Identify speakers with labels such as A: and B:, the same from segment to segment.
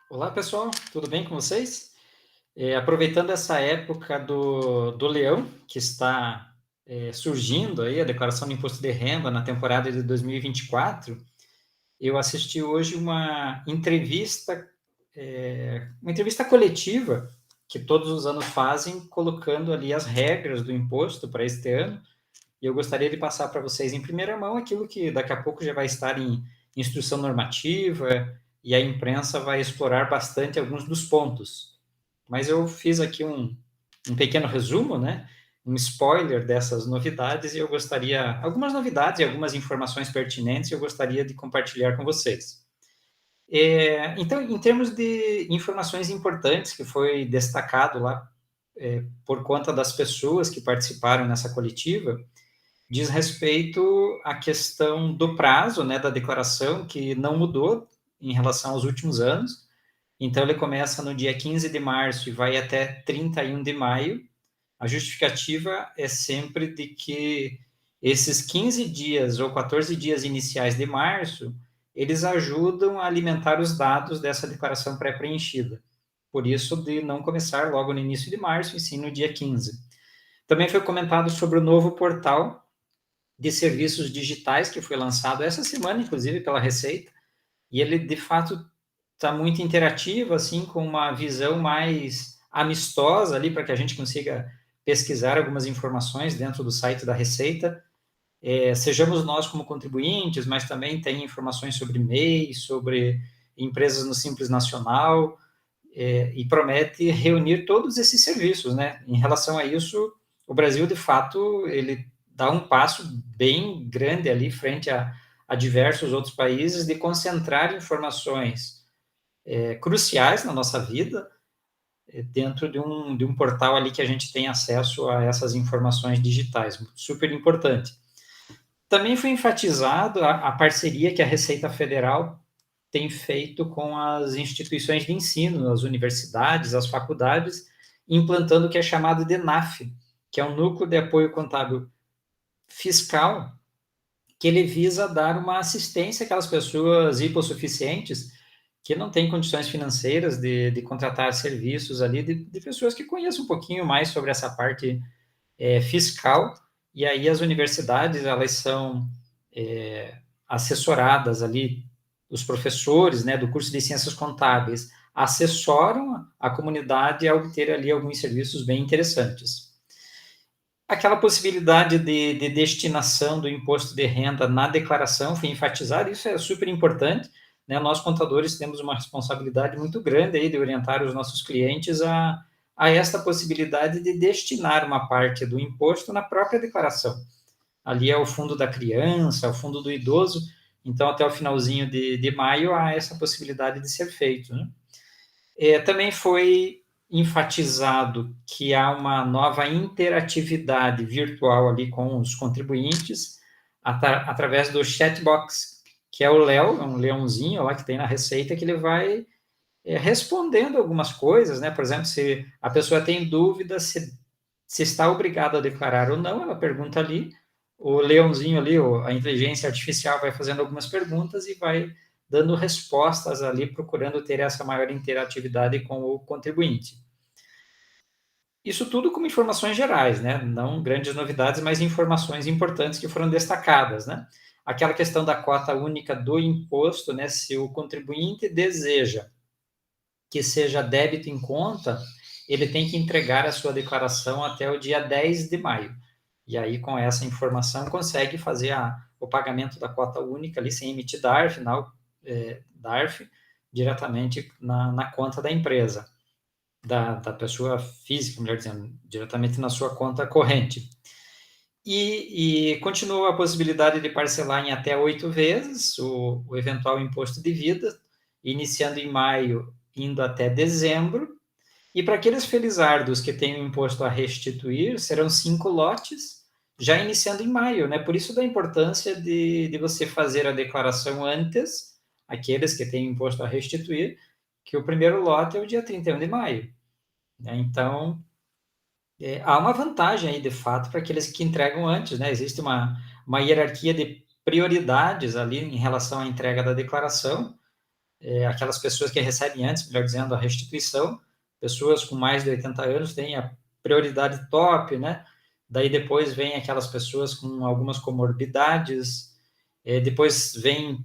A: Olá, pessoal, tudo bem com vocês? Aproveitando essa época do leão, que está surgindo aí, a declaração do imposto de renda na temporada de 2024, eu assisti hoje uma entrevista coletiva que todos os anos fazem, colocando ali as regras do imposto para este ano, e eu gostaria de passar para vocês em primeira mão aquilo que daqui a pouco já vai estar em instrução normativa, e a imprensa vai explorar bastante alguns dos pontos. Mas eu fiz aqui um pequeno resumo, né? Um spoiler dessas novidades, e eu gostaria, algumas novidades e algumas informações pertinentes, eu gostaria de compartilhar com vocês. Então, em termos de informações importantes que foi destacado lá por conta das pessoas que participaram nessa coletiva, diz respeito à questão do prazo, né, da declaração, que não mudou em relação aos últimos anos. Então, ele começa no dia 15 de março e vai até 31 de maio. A justificativa é sempre de que esses 15 dias ou 14 dias iniciais de março, eles ajudam a alimentar os dados dessa declaração pré-preenchida. Por isso, de não começar logo no início de março, e sim no dia 15. Também foi comentado sobre o novo portal de serviços digitais que foi lançado essa semana, inclusive, pela Receita, e ele, de fato, está muito interativo, assim, com uma visão mais amistosa ali, para que a gente consiga pesquisar algumas informações dentro do site da Receita. Sejamos nós como contribuintes, mas também tem informações sobre MEI, sobre empresas no Simples Nacional, e promete reunir todos esses serviços, né? Em relação a isso, o Brasil, de fato, ele dá um passo bem grande ali frente a diversos outros países de concentrar informações cruciais na nossa vida dentro de um portal ali que a gente tem acesso a essas informações digitais, super importante. Também foi enfatizado a parceria que a Receita Federal tem feito com as instituições de ensino, as universidades, as faculdades, implantando o que é chamado de NAF, que é um Núcleo de Apoio Contábil Fiscal, que ele visa dar uma assistência àquelas pessoas hipossuficientes que não têm condições financeiras de contratar serviços ali, de pessoas que conheçam um pouquinho mais sobre essa parte fiscal, e aí as universidades, elas são assessoradas ali, os professores, né, do curso de Ciências Contábeis, assessoram a comunidade a obter ali alguns serviços bem interessantes. Aquela possibilidade de destinação do imposto de renda na declaração foi enfatizada, isso é super importante, né? Nós, contadores, temos uma responsabilidade muito grande aí de orientar os nossos clientes a esta possibilidade de destinar uma parte do imposto na própria declaração. Ali é o fundo da criança, o fundo do idoso, então até o finalzinho de maio há essa possibilidade de ser feito, né? Também foi enfatizado que há uma nova interatividade virtual ali com os contribuintes, através do chatbox, que é o Léo, é um leãozinho lá que tem na Receita, que ele vai respondendo algumas coisas, né? Por exemplo, se a pessoa tem dúvida se está obrigada a declarar ou não, ela pergunta ali, o leãozinho ali, a inteligência artificial vai fazendo algumas perguntas e vai dando respostas ali, procurando ter essa maior interatividade com o contribuinte. Isso tudo como informações gerais, né? Não grandes novidades, mas informações importantes que foram destacadas, né? Aquela questão da cota única do imposto, né? Se o contribuinte deseja que seja débito em conta, ele tem que entregar a sua declaração até o dia 10 de maio. E aí, com essa informação, consegue fazer o pagamento da cota única ali, sem emitir DARF, DARF diretamente na conta da empresa, da pessoa física, melhor dizendo, diretamente na sua conta corrente. E continua a possibilidade de parcelar em até 8 vezes o eventual imposto de vida, iniciando em maio, indo até dezembro. E para aqueles felizardos que têm o imposto a restituir, serão 5 lotes, já iniciando em maio, né? Por isso da importância de você fazer a declaração antes, aqueles que têm o imposto a restituir, que o primeiro lote é o dia 31 de maio, né? Então, há uma vantagem aí, de fato, para aqueles que entregam antes, né? Existe uma hierarquia de prioridades ali em relação à entrega da declaração, aquelas pessoas que recebem antes, melhor dizendo, a restituição, pessoas com mais de 80 anos têm a prioridade top, né? Daí depois vem aquelas pessoas com algumas comorbidades, depois vem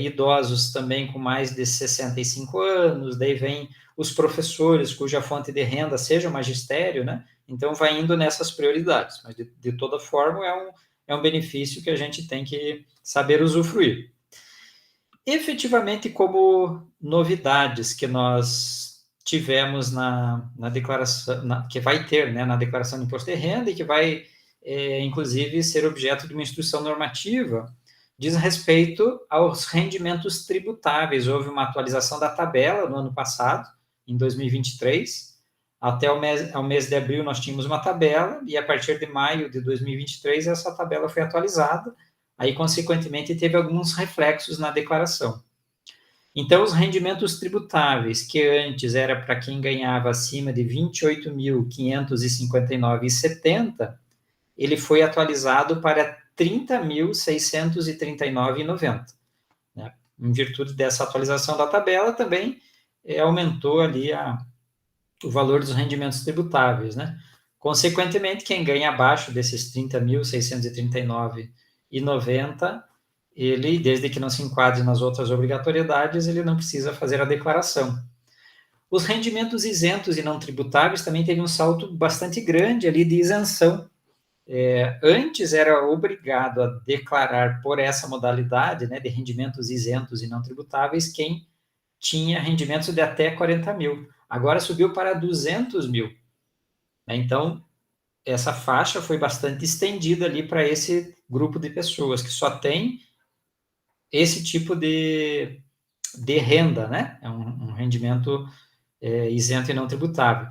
A: idosos também com mais de 65 anos, daí vem os professores cuja fonte de renda seja o magistério, né? Então vai indo nessas prioridades, mas de toda forma é um benefício que a gente tem que saber usufruir. Efetivamente, como novidades que nós tivemos na declaração, que vai ter, né, na declaração de imposto de renda e que vai, inclusive, ser objeto de uma instrução normativa, diz respeito aos rendimentos tributáveis. Houve uma atualização da tabela no ano passado, em 2023. Até ao mês de abril nós tínhamos uma tabela, e a partir de maio de 2023 essa tabela foi atualizada, aí, consequentemente, teve alguns reflexos na declaração. Então, os rendimentos tributáveis, que antes era para quem ganhava acima de R$ 28.559,70, ele foi atualizado para R$ 30.639,90. Né? Em virtude dessa atualização da tabela, também aumentou ali o valor dos rendimentos tributáveis, né? Consequentemente, quem ganha abaixo desses 30.639,90, ele, desde que não se enquadre nas outras obrigatoriedades, ele não precisa fazer a declaração. Os rendimentos isentos e não tributáveis também teve um salto bastante grande ali de isenção. Antes era obrigado a declarar por essa modalidade, né, de rendimentos isentos e não tributáveis, quem tinha rendimentos de até 40 mil. Agora subiu para 200 mil. Né? Então, essa faixa foi bastante estendida ali para esse grupo de pessoas que só tem esse tipo de renda, né? É um rendimento isento e não tributável.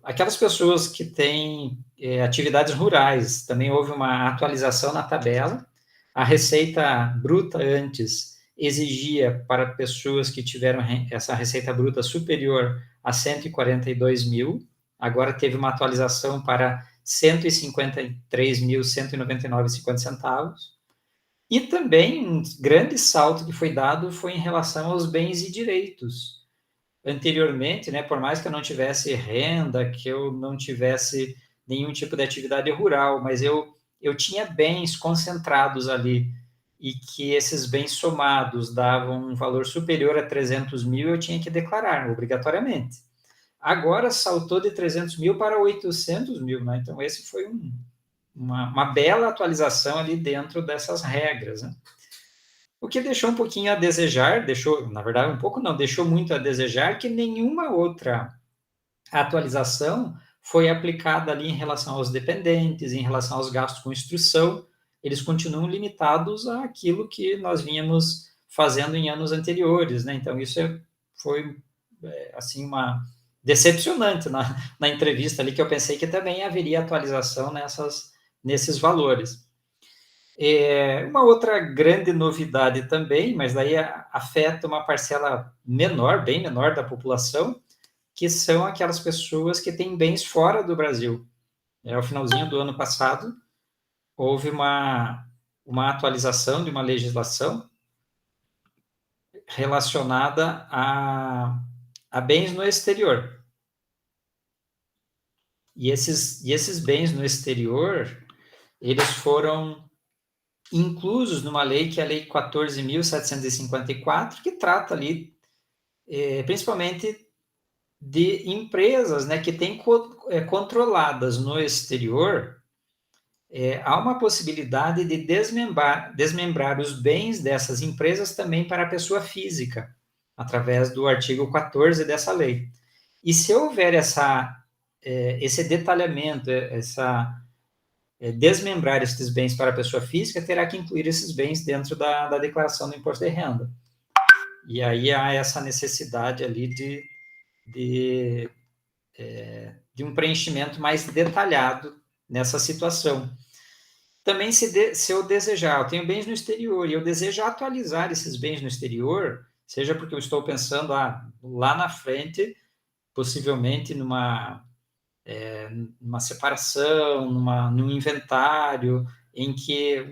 A: Aquelas pessoas que têm atividades rurais, também houve uma atualização na tabela. A receita bruta antes exigia para pessoas que tiveram essa receita bruta superior a 142 mil, agora teve uma atualização para 153.199,50 centavos. E também um grande salto que foi dado foi em relação aos bens e direitos. Anteriormente, né, por mais que eu não tivesse renda, que eu não tivesse nenhum tipo de atividade rural, mas eu tinha bens concentrados ali, e que esses bens somados davam um valor superior a 300 mil, eu tinha que declarar obrigatoriamente. Agora saltou de 300 mil para 800 mil, né? Então esse foi uma bela atualização ali dentro dessas regras, né? O que deixou um pouquinho a desejar, na verdade, um pouco não, deixou muito a desejar, que nenhuma outra atualização foi aplicada ali em relação aos dependentes, em relação aos gastos com instrução. Eles continuam limitados àquilo que nós vínhamos fazendo em anos anteriores, né? Então, isso foi, assim, uma decepcionante na entrevista ali, que eu pensei que também haveria atualização nesses valores. Uma outra grande novidade também, mas daí afeta uma parcela menor, bem menor da população, que são aquelas pessoas que têm bens fora do Brasil. Ao finalzinho do ano passado, houve uma atualização de uma legislação relacionada a bens no exterior. E esses bens no exterior, eles foram inclusos numa lei, que é a Lei 14.754, que trata ali, principalmente de empresas, né, que têm controladas no exterior. Há uma possibilidade de desmembrar os bens dessas empresas também para a pessoa física, através do artigo 14 dessa lei. E se houver esse detalhamento, desmembrar esses bens para a pessoa física, terá que incluir esses bens dentro da declaração do imposto de renda. E aí há essa necessidade ali de um preenchimento mais detalhado nessa situação. Também, se eu desejar, eu tenho bens no exterior e eu desejo atualizar esses bens no exterior, seja porque eu estou pensando lá na frente, possivelmente numa separação, num inventário, em que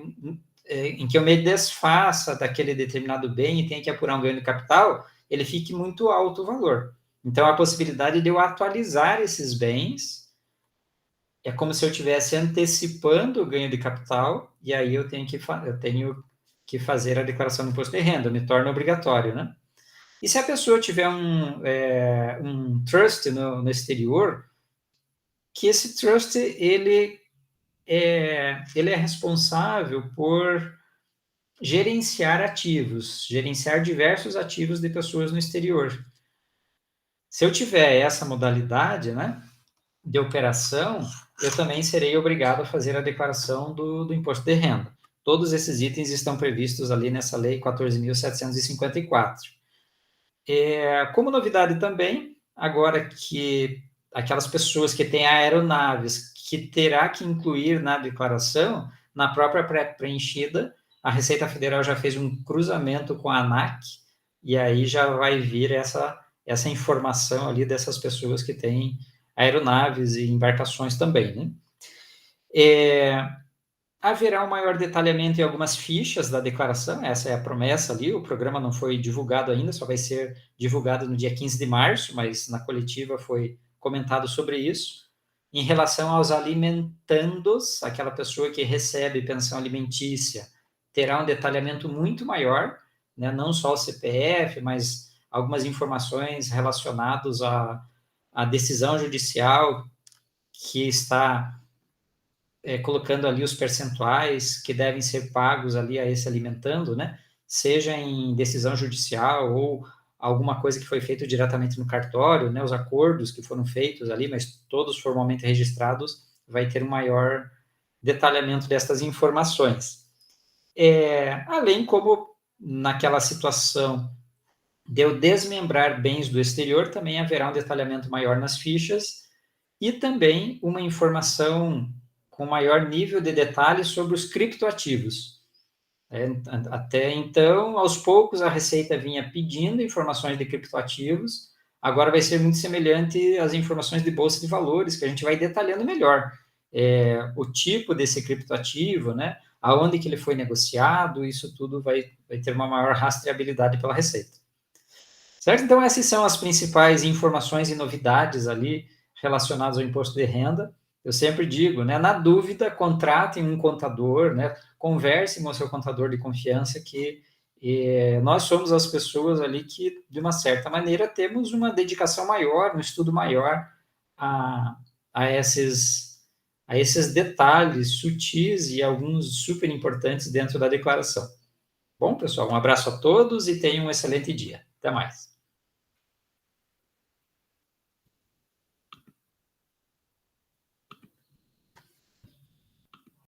A: em que eu me desfaça daquele determinado bem e tenha que apurar um ganho de capital, ele fique muito alto o valor. Então, a possibilidade de eu atualizar esses bens é como se eu estivesse antecipando o ganho de capital, e aí eu tenho que fazer a declaração do imposto de renda, me torna obrigatório, né? E se a pessoa tiver um trust no exterior, que esse trust, ele é responsável por gerenciar ativos, gerenciar diversos ativos de pessoas no exterior. Se eu tiver essa modalidade, né, de operação, eu também serei obrigado a fazer a declaração do imposto de renda. Todos esses itens estão previstos ali nessa lei 14.754. Como novidade também, agora que aquelas pessoas que têm aeronaves que terá que incluir na declaração, na própria pré-preenchida, a Receita Federal já fez um cruzamento com a ANAC, e aí já vai vir essa informação ali dessas pessoas que têm aeronaves e embarcações também, né? Haverá um maior detalhamento em algumas fichas da declaração, essa é a promessa ali, o programa não foi divulgado ainda, só vai ser divulgado no dia 15 de março, mas na coletiva foi comentado sobre isso. Em relação aos alimentandos, aquela pessoa que recebe pensão alimentícia terá um detalhamento muito maior, né? Não só o CPF, mas algumas informações relacionadas à decisão judicial que está colocando ali os percentuais que devem ser pagos ali a esse alimentando, né? Seja em decisão judicial ou alguma coisa que foi feita diretamente no cartório, né? Os acordos que foram feitos ali, mas todos formalmente registrados, vai ter um maior detalhamento destas informações. Além como naquela situação de eu desmembrar bens do exterior, também haverá um detalhamento maior nas fichas e também uma informação com maior nível de detalhe sobre os criptoativos. Até então, aos poucos, a Receita vinha pedindo informações de criptoativos, agora vai ser muito semelhante às informações de bolsa de valores, que a gente vai detalhando melhor. O tipo desse criptoativo, né? Aonde que ele foi negociado, isso tudo vai ter uma maior rastreabilidade pela Receita. Certo? Então, essas são as principais informações e novidades ali relacionadas ao imposto de renda. Eu sempre digo, né, na dúvida, contratem um contador, né, conversem com o seu contador de confiança, que nós somos as pessoas ali que, de uma certa maneira, temos uma dedicação maior, um estudo maior a esses detalhes sutis e alguns super importantes dentro da declaração. Bom, pessoal, um abraço a todos e tenham um excelente dia. Até mais.